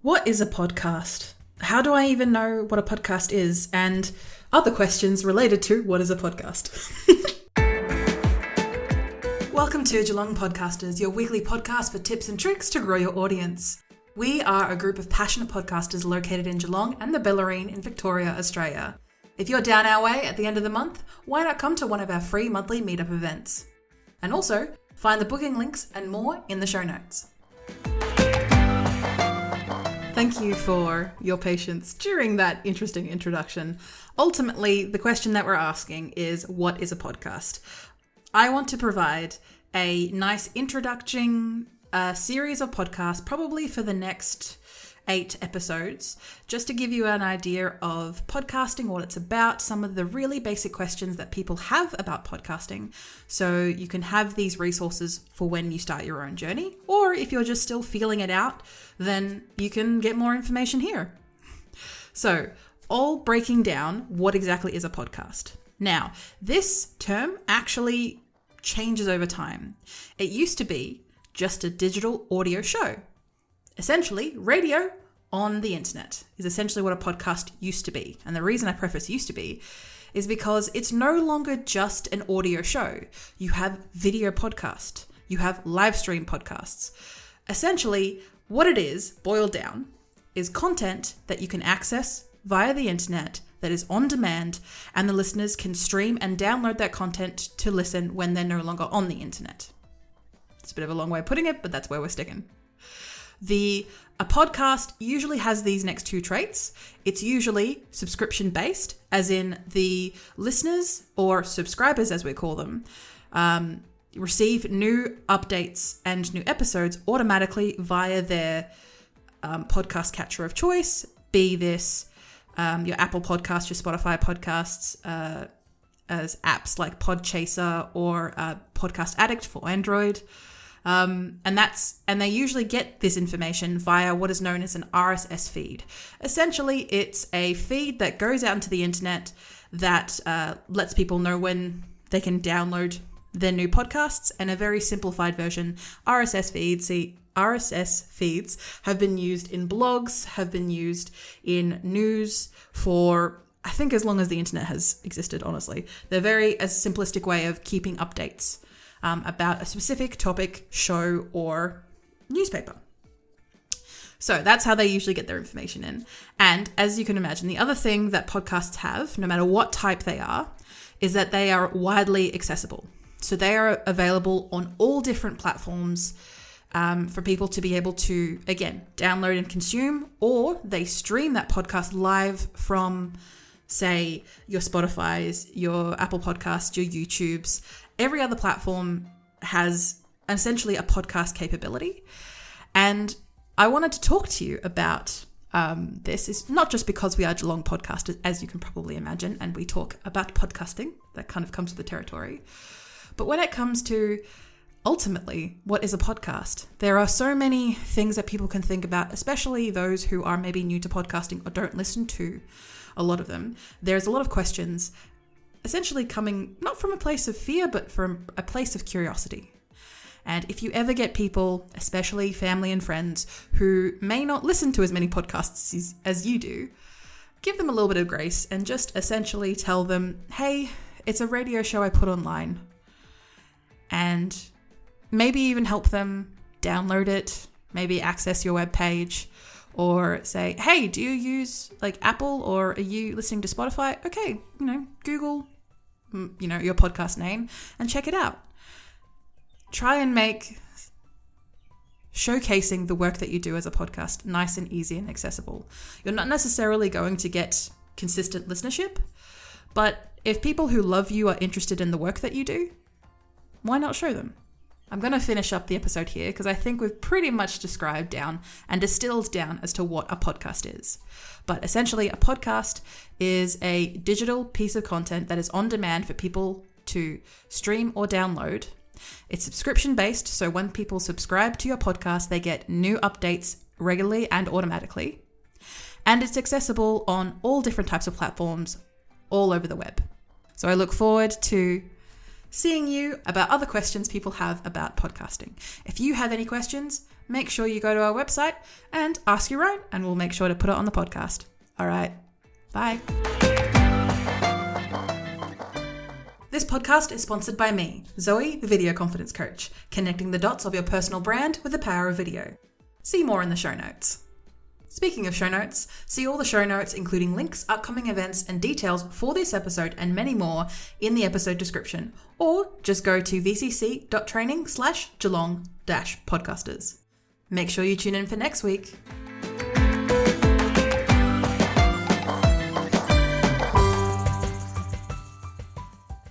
What is a podcast? How do I even know what a podcast is? And other questions related to what is a podcast. Welcome to Geelong Podcasters, your weekly podcast for tips and tricks to grow your audience. We are a group of passionate podcasters located in Geelong and the Bellarine in Victoria, Australia. If you're down our way at the end of the month, why not come to one of our free monthly meetup events? And also, find the booking links and more in the show notes. Thank you for your patience during that interesting introduction. Ultimately, the question that we're asking is, what is a podcast? I want to provide a nice introduction series of podcasts, probably for the next 8 episodes, just to give you an idea of podcasting, what it's about, some of the really basic questions that people have about podcasting, so you can have these resources for when you start your own journey, or if you're just still feeling it out, then you can get more information here. So, all breaking down what exactly is a podcast. Now, this term actually changes over time. It used to be just a digital audio show. Essentially, radio on the internet is essentially what a podcast used to be. And the reason I preface used to be is because it's no longer just an audio show. You have video podcast. You have live stream podcasts. Essentially, what it is, boiled down, is content that you can access via the internet that is on demand, and the listeners can stream and download that content to listen when they're no longer on the internet. It's a bit of a long way of putting it, but that's where we're sticking. A podcast usually has these next 2 traits. It's usually subscription based, as in the listeners or subscribers, as we call them, receive new updates and new episodes automatically via their podcast catcher of choice, be this your Apple Podcast, your Spotify podcasts, as apps like Podchaser or Podcast Addict for Android. And they usually get this information via what is known as an RSS feed. Essentially, it's a feed that goes out into the internet that lets people know when they can download their new podcasts, and a very simplified version. RSS feeds have been used in blogs, have been used in news for, I think, as long as the internet has existed, honestly. They're a simplistic way of keeping updates about a specific topic, show, or newspaper. So that's how they usually get their information in. And as you can imagine, the other thing that podcasts have, no matter what type they are, is that they are widely accessible. So they are available on all different platforms for people to be able to, again, download and consume, or they stream that podcast live from, say, your Spotify's, your Apple Podcasts, your YouTubes. Every other platform has essentially a podcast capability. And I wanted to talk to you about this. Is not just because we are Geelong Podcasters, as you can probably imagine, and we talk about podcasting. That kind of comes with the territory. But when it comes to ultimately what is a podcast, there are so many things that people can think about, especially those who are maybe new to podcasting or don't listen to a lot of them. There's a lot of questions essentially coming not from a place of fear, but from a place of curiosity. And if you ever get people, especially family and friends, who may not listen to as many podcasts as you do, give them a little bit of grace and just essentially tell them, hey, it's a radio show I put online. And maybe even help them download it, maybe access your webpage, or say, hey, do you use like Apple, or are you listening to Spotify? Okay, Google, your podcast name and check it out. Try and make showcasing the work that you do as a podcast nice and easy and accessible. You're not necessarily going to get consistent listenership, but if people who love you are interested in the work that you do, why not show them? I'm going to finish up the episode here because I think we've pretty much described down and distilled down as to what a podcast is. But essentially, a podcast is a digital piece of content that is on demand for people to stream or download. It's subscription based, so when people subscribe to your podcast, they get new updates regularly and automatically. And it's accessible on all different types of platforms all over the web. So I look forward to seeing you about other questions people have about podcasting. If you have any questions, make sure you go to our website and ask your own, and we'll make sure to put it on the podcast. All right, bye. This podcast is sponsored by me, Zoe, the video confidence coach, connecting the dots of your personal brand with the power of video. See more in the show notes. Speaking of show notes, see all the show notes, including links, upcoming events, and details for this episode and many more in the episode description, or just go to vcc.training/Geelong-podcasters. Make sure you tune in for next week.